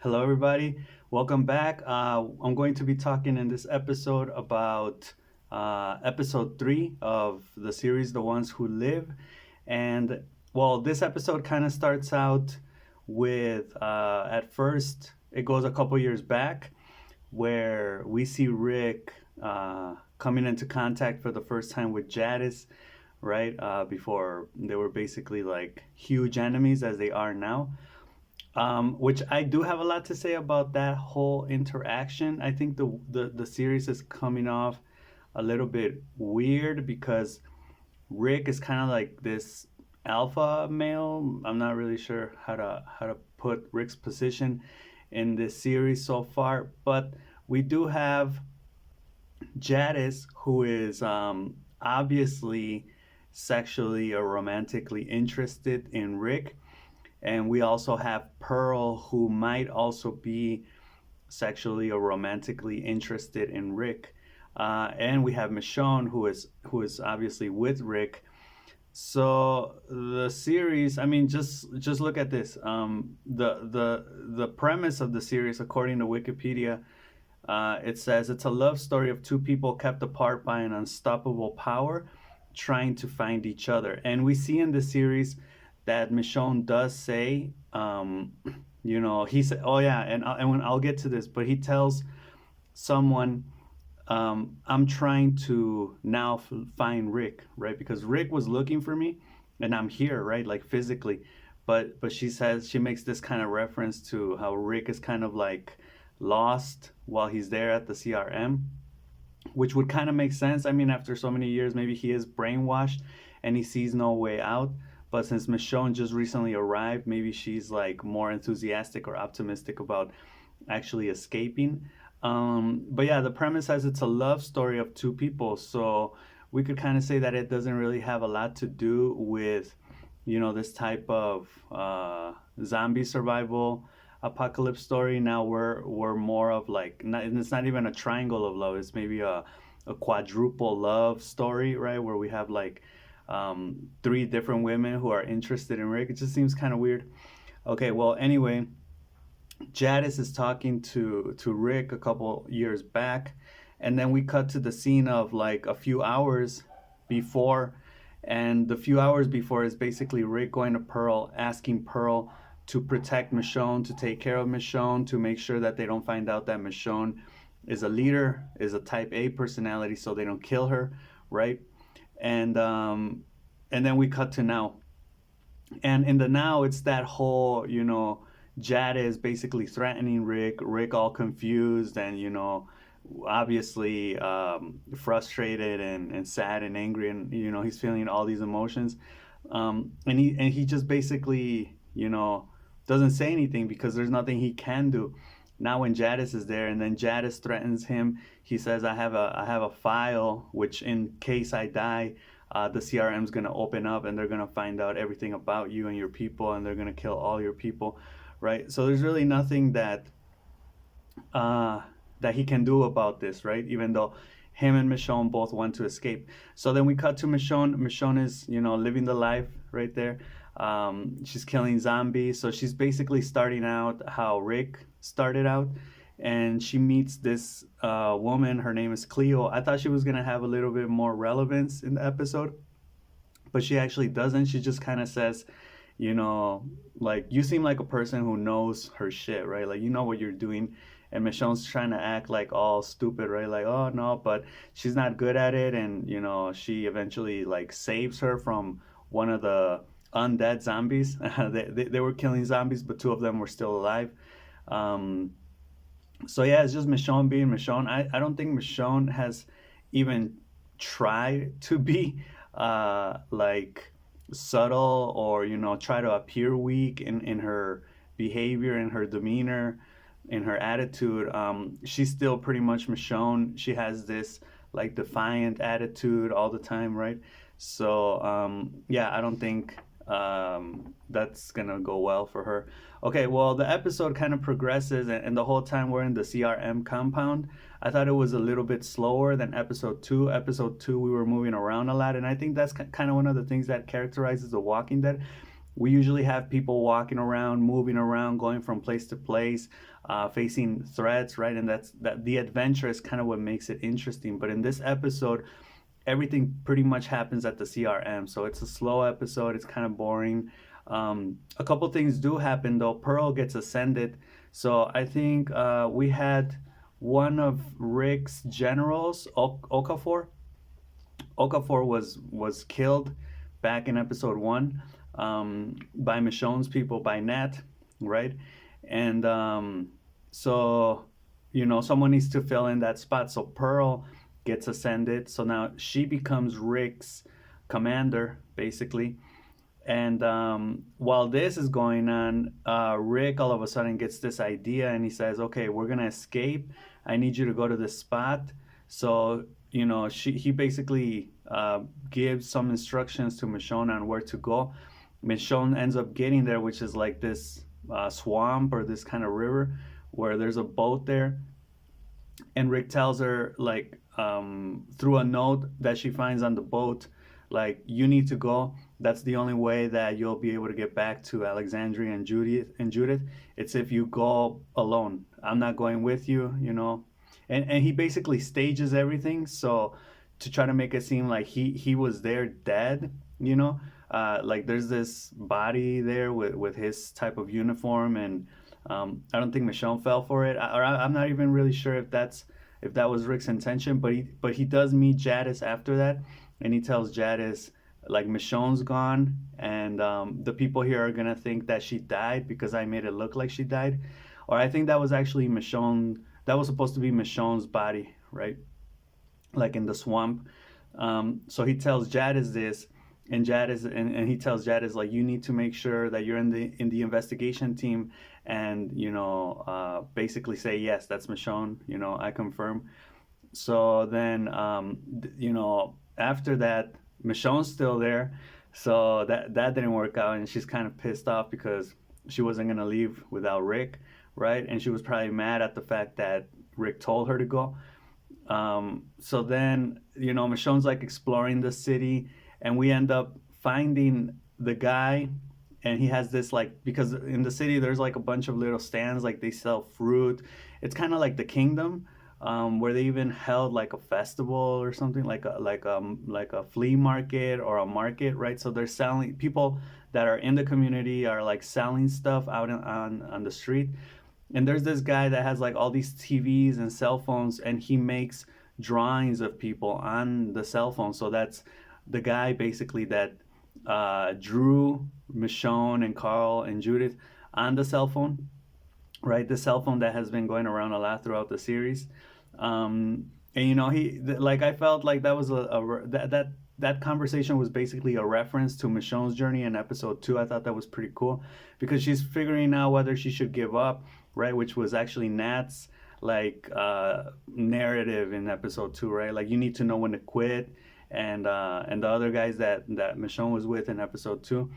Hello, everybody. Welcome back. I'm going to be talking in this episode about episode three of the series, The Ones Who Live. And well, this episode kind of starts out with at first, it goes a couple years back where we see Rick coming into contact for the first time with Jadis, right? Before they were basically like huge enemies as they are now. Which I do have a lot to say about that whole interaction. I think the series is coming off a little bit weird because Rick is kind of like this alpha male. I'm not really sure how to put Rick's position in this series so far, but we do have Jadis, who is obviously sexually or romantically interested in Rick, and we also have Pearl, who might also be sexually or romantically interested in Rick. And we have Michonne, who is obviously with Rick. So the series, I mean, just look at this. The premise of the series, according to Wikipedia, it says it's a love story of two people kept apart by an unstoppable power, trying to find each other. And we see in the series that Michonne does say, he said, oh yeah, and when I'll get to this, but he tells someone, I'm trying to now find Rick, right? Because Rick was looking for me, and I'm here, right? Like physically, but she says she makes this kind of reference to how Rick is kind of like lost while he's there at the CRM, which would kind of make sense. I mean, after so many years, maybe he is brainwashed and he sees no way out. But since Michonne just recently arrived, maybe she's like more enthusiastic or optimistic about actually escaping. But yeah, the premise says it's a love story of two people. So we could kind of say that it doesn't really have a lot to do with, this type of zombie survival apocalypse story. Now we're more of like, not, and it's not even a triangle of love. It's maybe a quadruple love story, right? Where we have like three different women who are interested in Rick. It just seems kind of weird. Okay, well, anyway, Jadis is talking to Rick a couple years back, and then we cut to the scene of like a few hours before, and the few hours before is basically Rick going to Pearl, asking Pearl to protect Michonne, to take care of Michonne, to make sure that they don't find out that Michonne is a leader, is a Type A personality, so they don't kill her, right? And then we cut to now, and in the now, it's that whole, Jada is basically threatening Rick. Rick all confused and obviously frustrated and sad and angry, and he's feeling all these emotions. And he just basically doesn't say anything because there's nothing he can do. Now when Jadis is there, and then Jadis threatens him, he says, "I have a file which, in case I die, the CRM's gonna open up and they're gonna find out everything about you and your people, and they're gonna kill all your people, right?" So there's really nothing uh, that he can do about this, right? Even though him and Michonne both want to escape. So then we cut to Michonne. Michonne is, living the life right there. She's killing zombies. So she's basically starting out how Rick started out. And she meets this woman. Her name is Cleo. I thought she was going to have a little bit more relevance in the episode, but she actually doesn't. She just kind of says, you know, like, you seem like a person who knows her shit, right? Like, you know what you're doing. And Michonne's trying to act like all stupid, right? Like, oh no, but she's not good at it. And, she eventually like saves her from one of the undead zombies. They were killing zombies, but two of them were still alive. Um, so yeah, it's just Michonne being Michonne. I don't think Michonne has even tried to be like subtle, or try to appear weak in her behavior, in her demeanor, in her attitude. She's still pretty much Michonne. She has this like defiant attitude all the time, right? So yeah, I don't think that's gonna go well for her. Okay, well, the episode kind of progresses, and the whole time we're in the CRM compound. I thought it was a little bit slower than episode two. Episode two, we were moving around a lot, and I think that's kind of one of the things that characterizes The Walking Dead. we usually have people walking around, moving around, going from place to place, facing threats, right? And that the adventure is kind of what makes it interesting. But in this episode, everything pretty much happens at the CRM. So it's a slow episode. It's kind of boring. A couple things do happen though. Pearl gets ascended. So I think we had one of Rick's generals, Okafor. Okafor was killed back in episode one, by Michonne's people, by Nat, right? And so, someone needs to fill in that spot. So Pearl gets ascended. So now she becomes Rick's commander, basically. And while this is going on, Rick all of a sudden gets this idea and he says, okay, we're going to escape. I need you to go to this spot. So, he basically gives some instructions to Michonne on where to go. Michonne ends up getting there, which is like this swamp or this kind of river where there's a boat there. And Rick tells her, like, through a note that she finds on the boat, like, you need to go. That's the only way that you'll be able to get back to Alexandria and Judith. It's if you go alone. I'm not going with you. And he basically stages everything so to try to make it seem like he was there dead. Like there's this body there with his type of uniform, and I don't think Michonne fell for it. I'm not even really sure if that was Rick's intention, but he does meet Jadis after that, and he tells Jadis, like, Michonne's gone, and the people here are gonna think that she died because I made it look like she died. Or I think that was actually Michonne. That was supposed to be Michonne's body, right? Like in the swamp. So he tells Jadis this, and he tells Jadis, like, you need to make sure that you're in the investigation team, and basically say, yes, that's Michonne. I confirm. So then, after that, Michonne's still there. So that didn't work out, and she's kind of pissed off because she wasn't gonna leave without Rick, right? And she was probably mad at the fact that Rick told her to go. So then, Michonne's like exploring the city, and we end up finding the guy, and he has this, like, because in the city there's like a bunch of little stands, like they sell fruit. It's kind of like the kingdom, where they even held like a festival or something, like a flea market or a market, right? So they're selling, people that are in the community are like selling stuff out on the street. And there's this guy that has like all these TVs and cell phones, and he makes drawings of people on the cell phone. So that's the guy basically that drew Michonne and Carl and Judith on the cell phone, right? The cell phone that has been going around a lot throughout the series. And like, I felt like that was that conversation was basically a reference to Michonne's journey in episode 2. I thought that was pretty cool because she's figuring out whether she should give up, right? Which was actually Nat's, like, narrative in episode 2, right? Like, you need to know when to quit, and the other guys that Michonne was with in episode 2.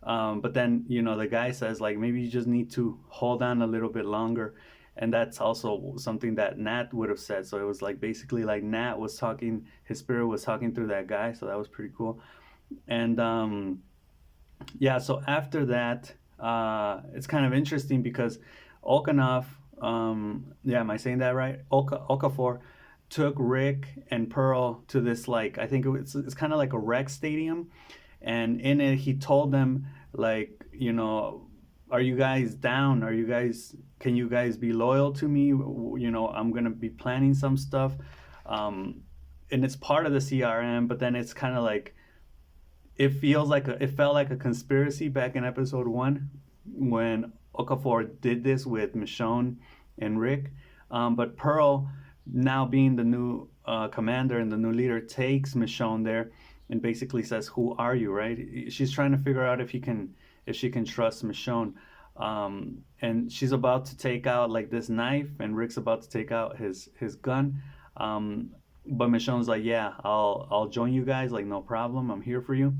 But then, the guy says, like, maybe you just need to hold on a little bit longer. And that's also something that Nat would have said. So it was like basically like Nat was talking, his spirit was talking through that guy. So that was pretty cool. And yeah, so after that, it's kind of interesting because Okanov, yeah, am I saying that right? Okafor took Rick and Pearl to this, like, I think it's kind of like a rec stadium. And in it, he told them, like, are you guys down? Can you guys be loyal to me? I'm going to be planning some stuff. And it's part of the CRM, but then it's kind of like, it felt like a conspiracy back in episode 1 when Okafor did this with Michonne and Rick. But Pearl, now being the new commander and the new leader, takes Michonne there and basically says, who are you, right? She's trying to figure out if she can trust Michonne. And she's about to take out like this knife, and Rick's about to take out his gun. But Michonne's like, yeah, I'll join you guys, like, no problem, I'm here for you.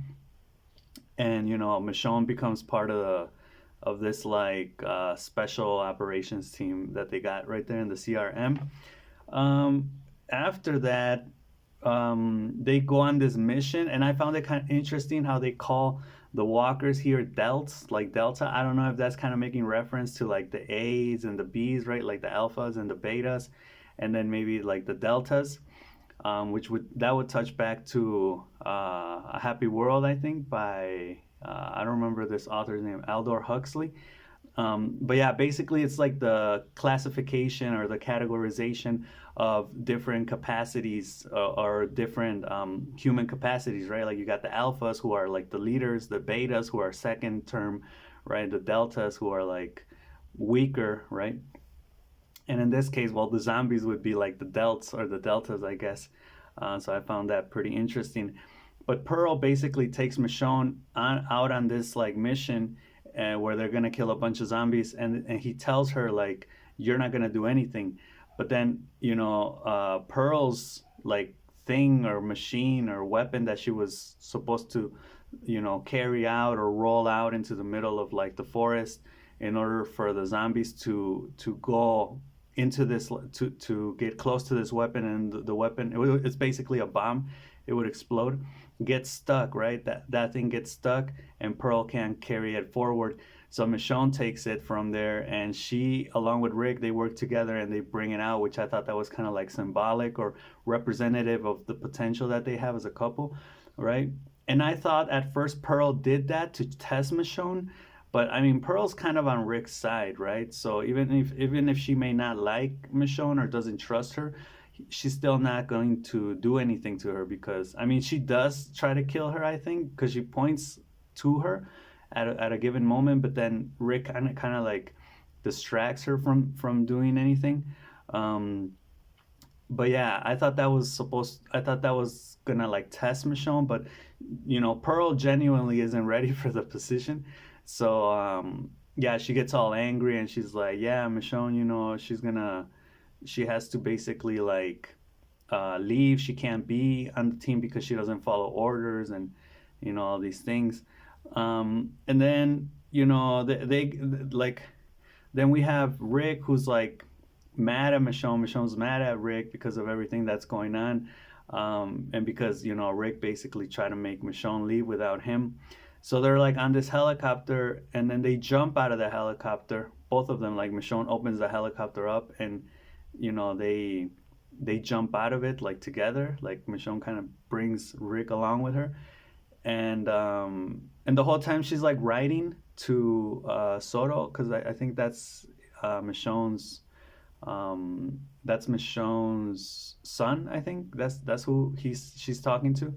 And Michonne becomes part of this, like, special operations team that they got right there in the CRM. After that, they go on this mission, and I found it kind of interesting how they call The walkers here, delts, like delta. I don't know if that's kind of making reference to like the A's and the B's, right? Like the alphas and the betas, and then maybe like the deltas, which would touch back to A Happy World, I think, by I don't remember this author's name, Aldous Huxley. But yeah, basically it's like the classification or the categorization of different capacities, or different human capacities, right? Like you got the alphas who are like the leaders, the betas who are second term, right? The deltas who are like weaker, right? And in this case, well, the zombies would be like the delts or the deltas, I guess. So I found that pretty interesting. But Pearl basically takes Michonne out on this like mission, where they're gonna kill a bunch of zombies, and he tells her like, "You're not gonna do anything." But then Pearl's like thing or machine or weapon that she was supposed to, carry out or roll out into the middle of like the forest in order for the zombies to go into this, to get close to this weapon, and the weapon, it's basically a bomb. It would explode, gets stuck, right? That thing gets stuck, and Pearl can't carry it forward. So Michonne takes it from there, and she, along with Rick, they work together and they bring it out, which I thought that was kind of like symbolic or representative of the potential that they have as a couple, right? And I thought at first Pearl did that to test Michonne, but I mean Pearl's kind of on Rick's side, right? So even if she may not like Michonne or doesn't trust her, she's still not going to do anything to her, because I mean she does try to kill her, I think, because she points to her at a given moment, but then Rick kind of like distracts her from doing anything. Um, but yeah, I thought that was gonna like test Michonne, but Pearl genuinely isn't ready for the position. So yeah, she gets all angry and she's like, yeah, Michonne, she has to basically like leave. She can't be on the team because she doesn't follow orders, and all these things. And then they like, then we have Rick who's like mad at Michonne. Michonne's mad at Rick because of everything that's going on, and because Rick basically tried to make Michonne leave without him. So they're like on this helicopter, and then they jump out of the helicopter. Both of them, like Michonne opens the helicopter up, and they jump out of it like together. Like Michonne kind of brings Rick along with her, and the whole time she's like writing to Soto, because I think Michonne's that's Michonne's son. I think that's who she's talking to,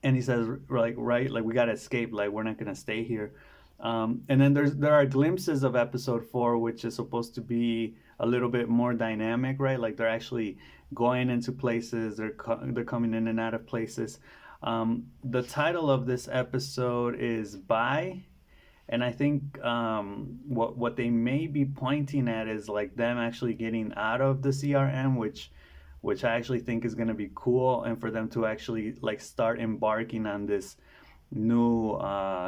and he says like, right, like we gotta escape, like we're not gonna stay here. And then there are glimpses of episode 4, which is supposed to be a little bit more dynamic, right? Like they're actually going into places, they're coming in and out of places. The title of this episode is Bye, and I think what they may be pointing at is like them actually getting out of the CRM, which I actually think is going to be cool, and for them to actually like start embarking on this new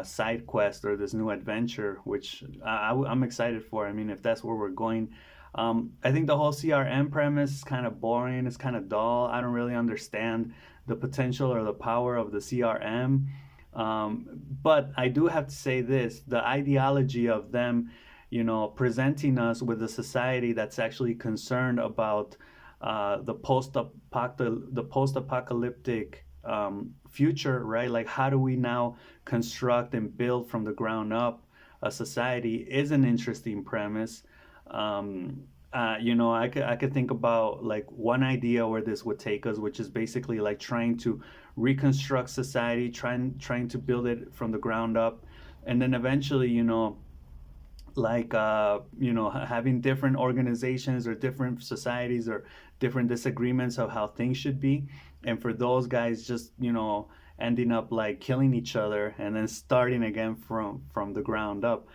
side quest or this new adventure, which I'm excited for. I mean, if that's where we're going. I think the whole CRM premise is kind of boring. It's kind of dull. I don't really understand the potential or the power of the CRM. But I do have to say this: the ideology of them, presenting us with a society that's actually concerned about the post-apocalyptic future, right? Like, how do we now construct and build from the ground up a society, is an interesting premise. I could think about like one idea where this would take us, which is basically like trying to reconstruct society, trying to build it from the ground up, and then eventually, like having different organizations or different societies or different disagreements of how things should be, and for those guys just ending up like killing each other and then starting again from the ground up.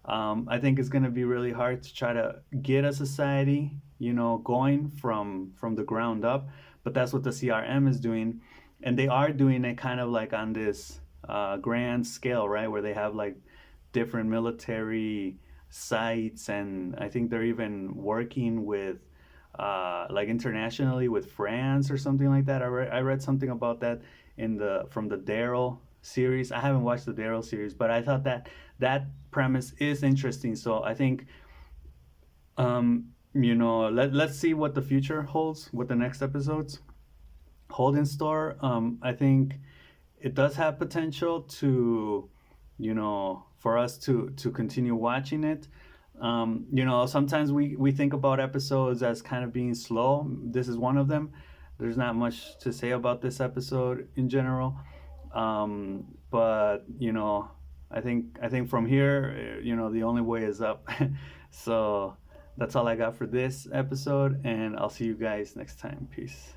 I think it's going to be really hard to try to get a society going from the ground up, but that's what the CRM is doing, and they are doing it kind of like on this grand scale, right, where they have like different military sites, and I think they're even working with like internationally with France or something like that. I read something about that from the Daryl series. I haven't watched the Daryl series, but I thought that that premise is interesting. So I think, let's see what the future holds, what the next episodes hold in store. I think it does have potential to, for us to continue watching it. Sometimes we think about episodes as kind of being slow. This is one of them. There's not much to say about this episode in general, but I think from here, the only way is up. So that's all I got for this episode, and I'll see you guys next time. Peace.